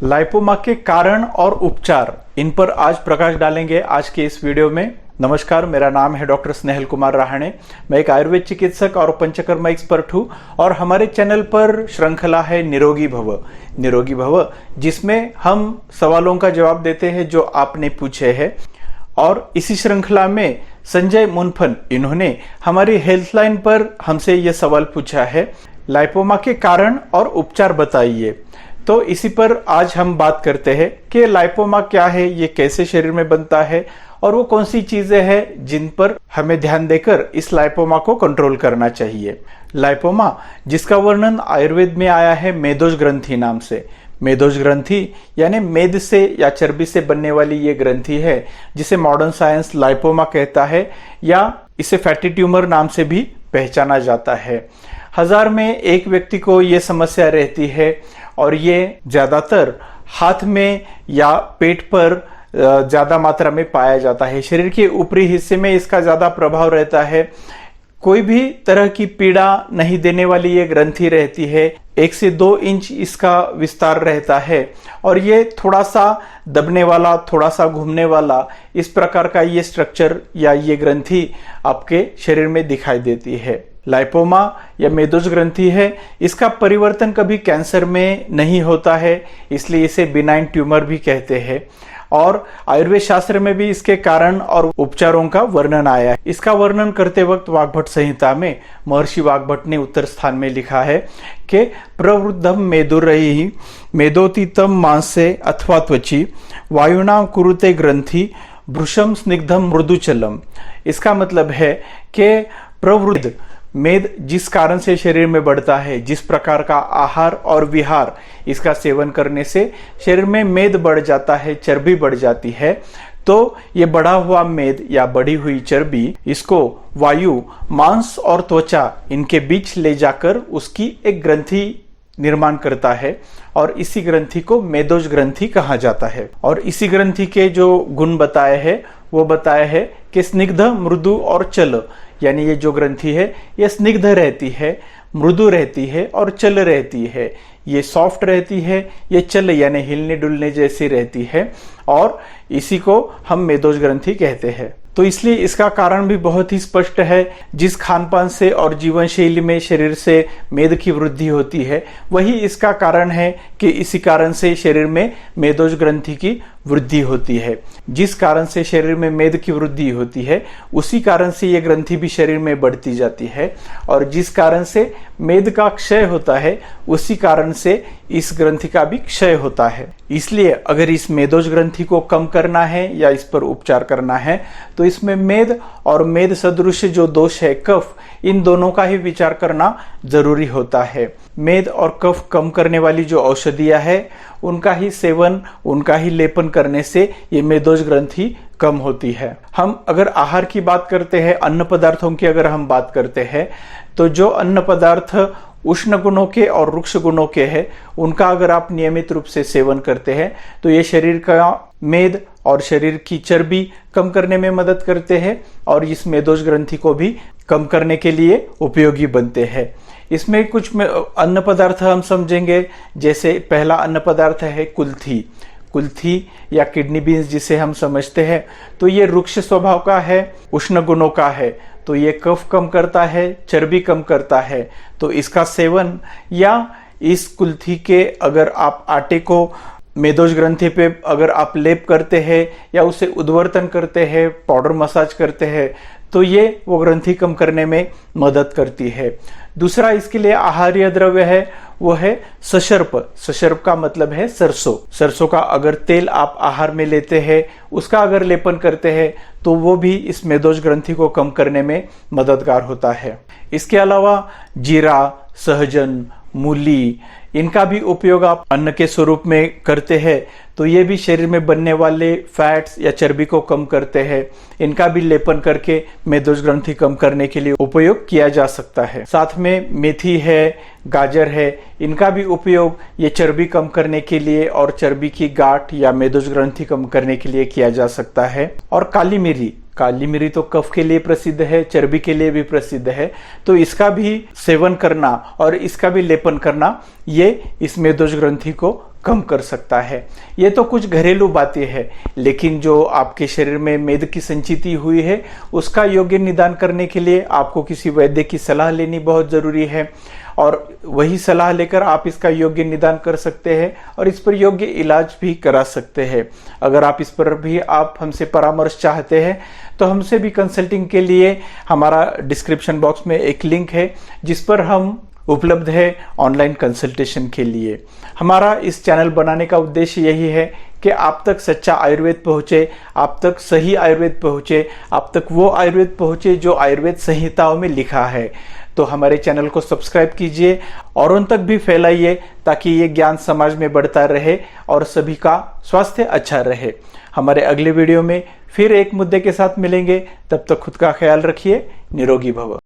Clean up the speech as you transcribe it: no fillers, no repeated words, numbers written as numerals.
Lipoma के कारण और उपचार, इन पर आज प्रकाश डालेंगे आज के इस वीडियो में। नमस्कार, मेरा नाम है डॉक्टर स्नेहल कुमार राहणे। मैं एक आयुर्वेद चिकित्सक और पंचकर्मा एक्सपर्ट हूँ और हमारे चैनल पर श्रृंखला है निरोगी भव, जिसमें हम सवालों का जवाब देते हैं जो आपने पूछे हैं। और इसी श्रृंखला में संजय मुनफन, इन्होंने हमारी हेल्थलाइन पर हमसे यह सवाल पूछा है, लाइपोमा के कारण और उपचार बताइए। तो इसी पर आज हम बात करते हैं कि लाइपोमा क्या है, ये कैसे शरीर में बनता है और वो कौन सी चीजें हैं जिन पर हमें ध्यान देकर इस लाइपोमा को कंट्रोल करना चाहिए। लाइपोमा, जिसका वर्णन आयुर्वेद में आया है मेदोज ग्रंथि नाम से। मेदोज ग्रंथि यानी मेद से या चर्बी से बनने वाली ये ग्रंथि है, जिसे मॉडर्न साइंस लाइपोमा कहता है या इसे फैटी ट्यूमर नाम से भी पहचाना जाता है। 1000 में एक व्यक्ति को ये समस्या रहती है और ये ज्यादातर हाथ में या पेट पर ज्यादा मात्रा में पाया जाता है। शरीर के ऊपरी हिस्से में इसका ज्यादा प्रभाव रहता है। कोई भी तरह की पीड़ा नहीं देने वाली ये ग्रंथि रहती है। 1 से 2 इंच इसका विस्तार रहता है और ये थोड़ा सा दबने वाला, थोड़ा सा घूमने वाला, इस प्रकार का ये स्ट्रक्चर या ये ग्रंथि आपके शरीर में दिखाई देती है। लाइपोमा या मेदोज ग्रंथि है, इसका परिवर्तन कभी कैंसर में नहीं होता है, इसलिए इसे बिनाइन ट्यूमर भी कहते हैं। और आयुर्वेद शास्त्र में भी इसके कारण और उपचारों का वर्णन आया है। इसका वर्णन करते वक्त वाग्भट संहिता में महर्षि वाग्भट ने उत्तर स्थान में लिखा है कि प्रवृद्धम मेदुरैः मेदोतीतम मांसे अथवा त्वचि वायुना कुरुते ग्रंथि भृशम स्निग्धम मृदुचलम। इसका मतलब है कि प्रवृद्ध मेद जिस कारण से शरीर में बढ़ता है, जिस प्रकार का आहार और विहार इसका सेवन करने से शरीर में मेद बढ़ जाता है, चर्बी बढ़ जाती है, तो ये बढ़ा हुआ मेद या बढ़ी हुई चर्बी, इसको वायु, मांस और त्वचा इनके बीच ले जाकर उसकी एक ग्रंथि निर्माण करता है और इसी ग्रंथि को मेदोज ग्रंथि कहा जाता है। और इसी ग्रंथि के जो गुण बताए हैं वो बताए हैं कि स्निग्ध, मृदु और चल, यानी ये जो ग्रंथि है ये स्निग्ध रहती है, मृदु रहती है और चल रहती है। ये सॉफ्ट रहती है, ये चल यानी हिलने डुलने जैसी रहती है और इसी को हम मेदोज ग्रंथि कहते हैं। तो इसलिए इसका कारण भी बहुत ही स्पष्ट है। जिस खान पान से और जीवन शैली में शरीर से मेद की वृद्धि होती है, वही इसका कारण है कि इसी कारण से शरीर में मेदोज ग्रंथि की वृद्धि होती है। जिस कारण से शरीर में मेद की वृद्धि होती है, उसी कारण से ये ग्रंथि भी शरीर में बढ़ती जाती है और जिस कारण से मेद का क्षय होता है, उसी कारण से इस ग्रंथि का भी क्षय होता है। इसलिए अगर इस मेदोज ग्रंथि को कम करना है या इस पर उपचार करना है, तो इसमें मेद और मेद सदृश जो दोष है कफ, इन दोनों का ही विचार करना जरूरी होता है। मेद और कफ कम करने वाली जो औषधियां है, उनका ही सेवन, उनका ही लेपन करने से ये मेदोज ग्रंथि कम होती है। हम अगर आहार की बात करते हैं, अन्न पदार्थों की अगर हम बात करते हैं, तो जो अन्न पदार्थ उष्ण गुणों के और रुक्ष गुणों के हैं, उनका अगर आप नियमित रूप से सेवन करते हैं तो ये शरीर का मेद और शरीर की चर्बी कम करने में मदद करते हैं और इस मेदोज ग्रंथि को भी कम करने के लिए उपयोगी बनते हैं। इसमें कुछ अन्न पदार्थ हम समझेंगे। जैसे पहला अन्न पदार्थ है कुल्थी या किडनी बीन्स जिसे हम समझते हैं, तो ये रुक्ष स्वभाव का है, उष्ण गुणों का है, तो ये कफ कम करता है, चर्बी कम करता है। तो इसका सेवन या इस कुल्थी के अगर आप आटे को मेदोज ग्रंथि पे अगर आप लेप करते हैं या उसे उद्वर्तन करते हैं, पाउडर मसाज करते हैं, तो ये वो ग्रंथि कम करने में मदद करती है। दूसरा इसके लिए आहार्य द्रव्य है, वो है सशर्प। सशर्प का मतलब है सरसों। सरसों का अगर तेल आप आहार में लेते हैं, उसका अगर लेपन करते हैं, तो वो भी इस मेदोज ग्रंथि को कम करने में मददगार होता है। इसके अलावा जीरा, सहजन, मूली, इनका भी उपयोग आप अन्न के स्वरूप में करते हैं, तो ये भी शरीर में बनने वाले फैट्स या चर्बी को कम करते हैं। इनका भी लेपन करके मेदोज ग्रंथि कम करने के लिए उपयोग किया जा सकता है। साथ में मेथी है, गाजर है, इनका भी उपयोग ये चर्बी कम करने के लिए और चर्बी की गांठ या मेदोज ग्रंथि कम करने के लिए किया जा सकता है। और काली मिरी, काली मिरी तो कफ के लिए प्रसिद्ध है, चर्बी के लिए भी प्रसिद्ध है, तो इसका भी सेवन करना और इसका भी लेपन करना ये इस मेदोज ग्रंथि को कम कर सकता है। ये तो कुछ घरेलू बातें हैं, लेकिन जो आपके शरीर में मेद की संचिति हुई है उसका योग्य निदान करने के लिए आपको किसी वैद्य की सलाह लेनी बहुत जरूरी है, और वही सलाह लेकर आप इसका योग्य निदान कर सकते हैं और इस पर योग्य इलाज भी करा सकते हैं। अगर आप इस पर भी आप हमसे परामर्श चाहते हैं तो हमसे भी कंसल्टिंग के लिए हमारा डिस्क्रिप्शन बॉक्स में एक लिंक है जिस पर हम उपलब्ध है ऑनलाइन कंसल्टेशन के लिए। हमारा इस चैनल बनाने का उद्देश्य यही है कि आप तक सच्चा आयुर्वेद पहुंचे, आप तक सही आयुर्वेद पहुंचे, आप तक वो आयुर्वेद पहुंचे जो आयुर्वेद संहिताओं में लिखा है। तो हमारे चैनल को सब्सक्राइब कीजिए और उन तक भी फैलाइए ताकि ये ज्ञान समाज में बढ़ता रहे और सभी का स्वास्थ्य अच्छा रहे। हमारे अगले वीडियो में फिर एक मुद्दे के साथ मिलेंगे, तब तक खुद का ख्याल रखिए। निरोगी भव।